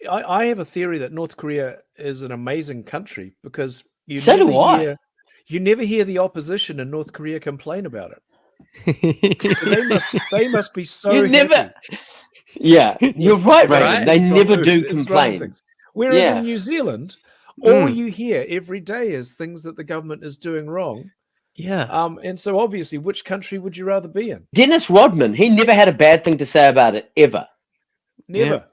I have a theory that North Korea is an amazing country because So do I. you never hear the opposition in North Korea complain about it. So they must be so You never. happy. Yeah, you're right, Raybon. Right. They never do It's running complain. things. Whereas Yeah. in New Zealand, all you hear every day is things that the government is doing wrong. Yeah. And so obviously, which country would you rather be in? Dennis Rodman, he never had a bad thing to say about it, ever. Never. Yeah.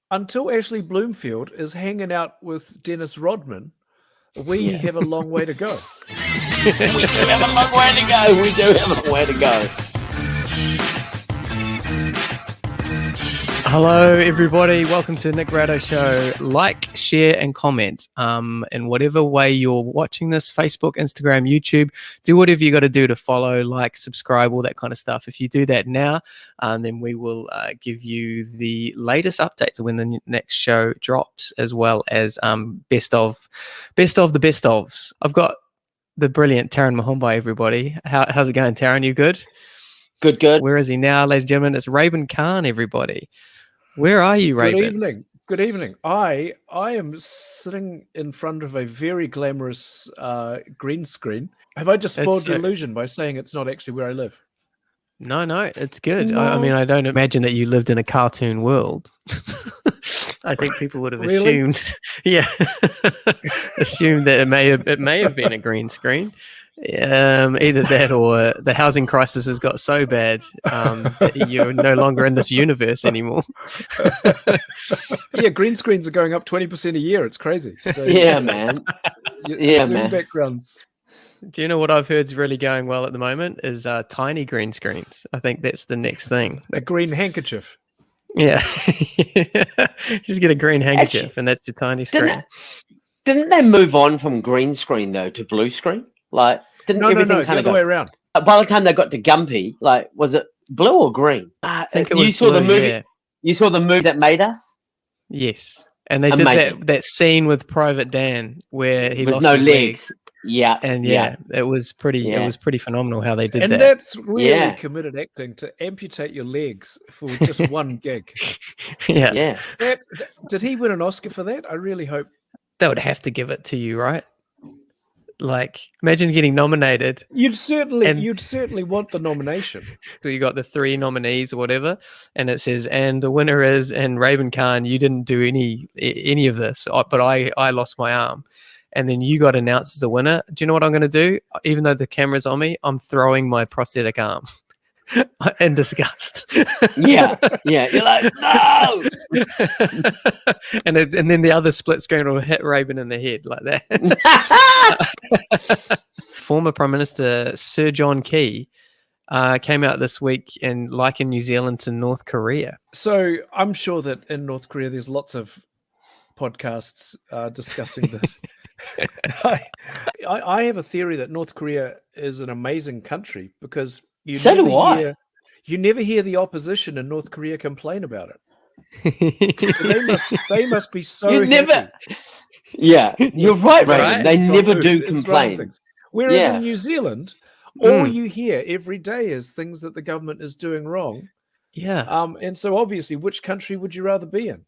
Until Ashley Bloomfield is hanging out with Dennis Rodman, we have a long way to go. We do have a long way to go. We do have a long way to go. Hello, everybody. Welcome to the Nick Rado Show. Like, share, and comment. In whatever way you're watching this, Facebook, Instagram, YouTube, do whatever you got to do to follow, like, subscribe, all that kind of stuff. If you do that now, then we will give you the latest updates when the next show drops, as well as best of the best ofs. I've got the brilliant Tarun Mohanbhai, everybody. How's it going, Tarun? You good? Good. Where is he now, ladies and gentlemen? It's Raybon Khan, everybody. Where are you, Raybon? Good evening. I am sitting in front of a very glamorous green screen. Have I just spoiled the illusion by saying it's not actually where I live? No, it's good. No. I mean, I don't imagine that you lived in a cartoon world. I think people would have assumed, assumed that it may have been a green screen. Either that or the housing crisis has got so bad that you're no longer in this universe anymore. Yeah, green screens are going up 20% a year. It's crazy. So, yeah, man. Zoom backgrounds. Do you know what I've heard is really going well at the moment is tiny green screens. I think that's the next thing. A green handkerchief. Yeah. Just get a green handkerchief and that's your tiny screen. Didn't they move on from green screen, though, to blue screen? Like, No, the other way around. By the time they got to Gumpy, like, was it blue or green? I think it was blue, the movie. Yeah. You saw the movie that made us? Yes. And they did that scene with Private Dan where he lost his legs. Yeah. And it was pretty phenomenal how they did that. And that's really committed acting, to amputate your legs for just one gig. Yeah. Did he win an Oscar for that? I really hope. They would have to give it to you, right? Like, imagine getting nominated. You'd certainly want the nomination. So you got the 3 nominees or whatever, and it says, and the winner is, and Raybon Khan, you didn't do any of this, but I lost my arm. And then you got announced as the winner. Do you know what I'm going to do? Even though the camera's on me, I'm throwing my prosthetic arm in disgust. Yeah. You're like, no! and then the other split screen will hit Raybon in the head like that. Former Prime Minister Sir John Key came out this week and likened New Zealand to North Korea. So I'm sure that in North Korea there's lots of podcasts discussing this. I have a theory that North Korea is an amazing country because you never hear the opposition in North Korea complain about it. So they must be so happy. Yeah, you're right, Raybon. They never do complain. Whereas in New Zealand, all you hear every day is things that the government is doing wrong. Yeah. And so obviously, which country would you rather be in?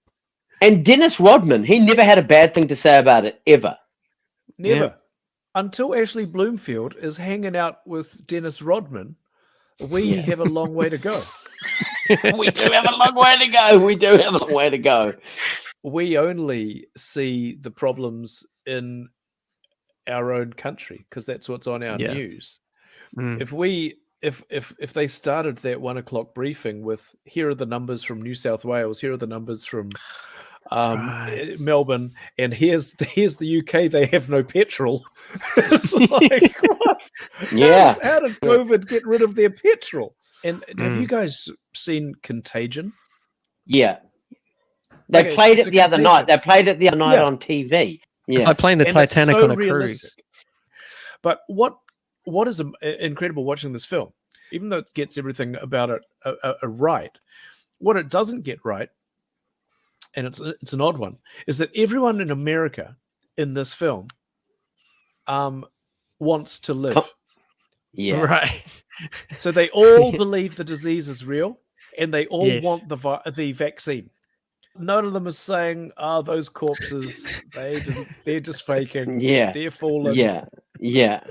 And Dennis Rodman, he never had a bad thing to say about it, ever. Never. Yeah. Until Ashley Bloomfield is hanging out with Dennis Rodman, we have a long way to go. We do have a long way to go. We do have a long way to go. We only see the problems in our own country because that's what's on our news. If they started that 1 o'clock briefing with, here are the numbers from New South Wales, here are the numbers from Melbourne, and here's the UK, they have no petrol. It's like, what? Yeah. How did COVID get rid of their petrol? And have you guys seen Contagion? Yeah. They played it the other night. They played it the other night on TV. Yeah. It's like playing the Titanic on a cruise. But what is incredible watching this film, even though it gets everything about it right, what it doesn't get right, and it's an odd one, is that everyone in America in this film wants to live. Yeah. Right. So they all believe the disease is real, and they all want the vaccine. none of them are saying, "Oh, those corpses, they're just faking. Yeah. They're fallen." Yeah.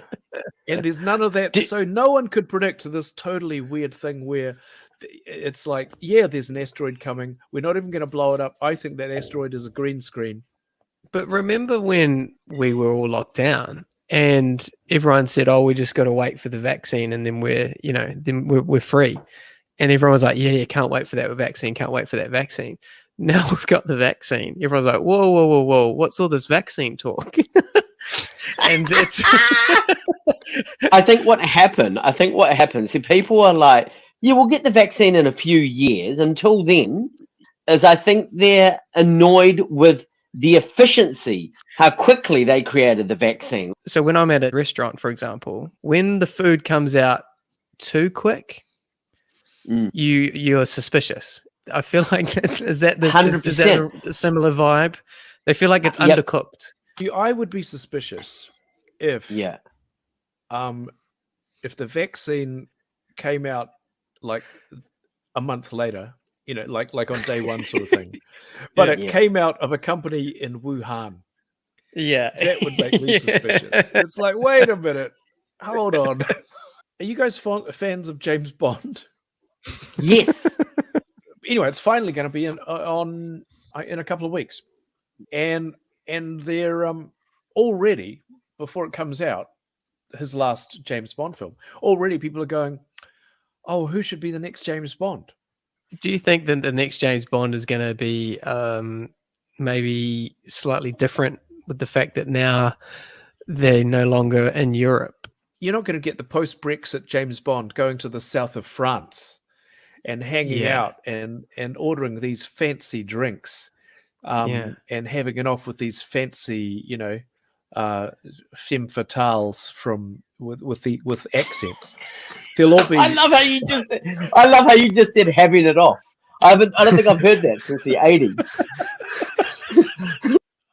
And there's none of that. So no one could predict this totally weird thing where it's like, yeah, there's an asteroid coming. We're not even going to blow it up. I think that asteroid is a green screen. But remember when we were all locked down and everyone said, "Oh, we just got to wait for the vaccine, and then we're free." And everyone was like, "Yeah, can't wait for that vaccine. Can't wait for that vaccine." Now we've got the vaccine. Everyone's like, "Whoa! What's all this vaccine talk?" And it's. I think what happened. See, people are like, "Yeah, we'll get the vaccine in a few years." Until then, is I think they're annoyed with the efficiency, how quickly they created the vaccine. So when I'm at a restaurant, for example, when the food comes out too quick, you're suspicious. I feel like is that a similar vibe? They feel like it's undercooked. I would be suspicious if the vaccine came out like a month later, like on day one sort of thing, but it came out of a company in Wuhan. Yeah, that would make me suspicious. It's like, wait a minute, hold on. Are you guys fans of James Bond? Yes. Anyway, it's finally going to be in a couple of weeks, and they're already, before it comes out, his last James Bond film, already people are going, "Oh, who should be the next James Bond?" Do you think that the next James Bond is going to be maybe slightly different with the fact that now they're no longer in Europe? You're not going to get the post-Brexit James Bond going to the south of France and hanging out and ordering these fancy drinks and having it off with these fancy, femme fatales with accents. They'll all be. I love how you just said having it off. I don't think I've heard that since the 80s.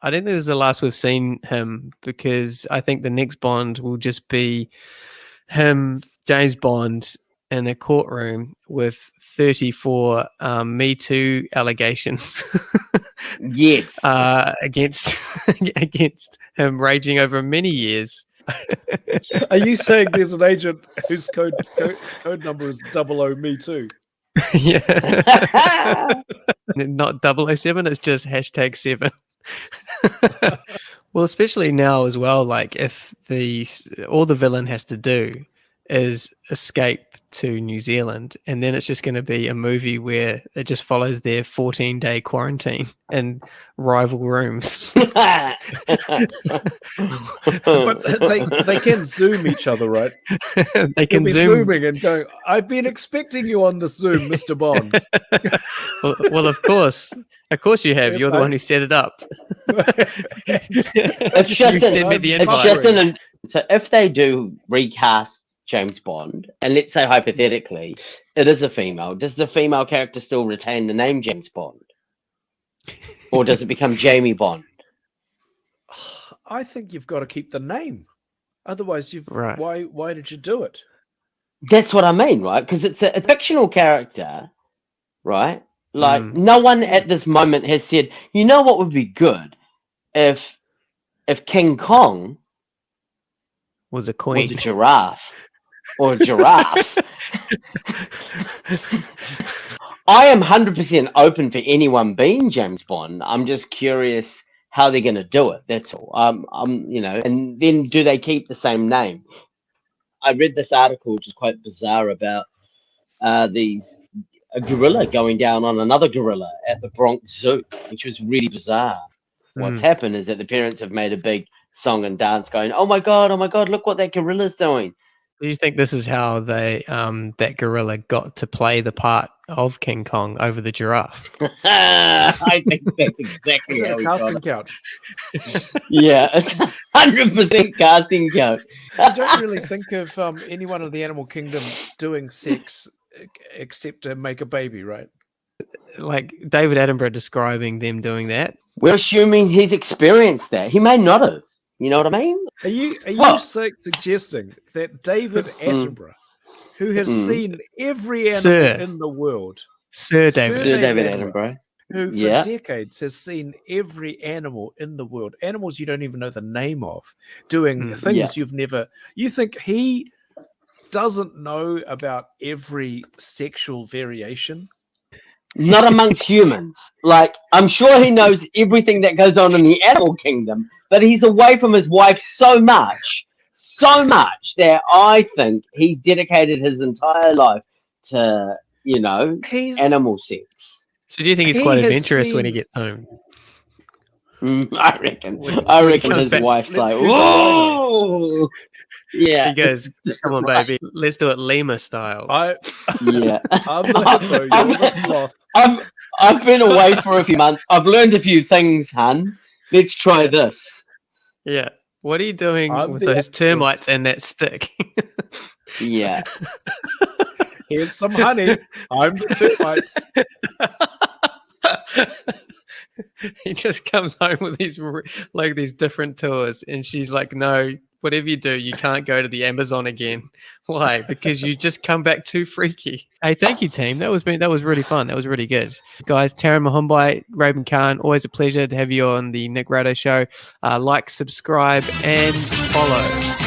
I don't think this is the last we've seen him, because I think the next Bond will just be him, James Bond, in a courtroom with 34 Me Too allegations. Yes. Against him, raging over many years. Are you saying there's an agent whose code number is 00 Me Too? Yeah. Not 007, it's just #7. Well, especially now as well, like if all the villain has to do is escape to New Zealand, and then it's just going to be a movie where it just follows their 14-day quarantine in rival rooms. But they can Zoom each other, right? They can zooming and going, "I've been expecting you on the Zoom, Mr. Bond." well, of course you have. Yes, you're the one who set it up. It's just you sent me the invite. So if they do recast James Bond, and let's say hypothetically it is a female, does the female character still retain the name James Bond, or does it become Jamie Bond? I think you've got to keep the name, otherwise why did you do it? That's what I mean, right? Because it's a fictional character, right? Like no one at this moment has said, you know what would be good if King Kong was a queen, was a giraffe. Or a giraffe. I am 100% open for anyone being James Bond. I'm just curious how they're going to do it. That's all. And then do they keep the same name? I read this article, which is quite bizarre, about a gorilla going down on another gorilla at the Bronx Zoo, which was really bizarre. What's happened is that the parents have made a big song and dance going, oh my God, look what that gorilla's doing. Do you think this is how that gorilla got to play the part of King Kong over the giraffe? I think that's exactly how he casting couch. Yeah, it's 100% casting couch. I don't really think of anyone in the animal kingdom doing sex except to make a baby, right? Like David Attenborough describing them doing that. We're assuming he's experienced that. He may not have. You know what I mean? Are you suggesting that David Attenborough, who has seen every animal in the world, Sir David Attenborough, who for decades has seen every animal in the world, animals you don't even know the name of, doing things you've never. You think he doesn't know about every sexual variation? Not amongst humans. Like, I'm sure he knows everything that goes on in the animal kingdom, but he's away from his wife so much that I think he's dedicated his entire life to, animal sex. So do you think it's quite adventurous when he gets home? I reckon his wife's like, whoa! Yeah. He goes, come on, baby, let's do it lemur style. I'm the hippo, you're the sloth. I've been away for a few months. I've learned a few things, hun. Let's try this. Yeah. What are you doing with those termites and that stick? Yeah. Here's some honey. I'm the termites. He just comes home with these different tours, and she's like, "No, whatever you do, you can't go to the Amazon again." Why? Because you just come back too freaky. Hey, thank you, team. That was really fun. That was really good, guys. Tarun Mohanbhai, Raybon Khan, always a pleasure to have you on the Nick Rado Show. Like, subscribe, and follow.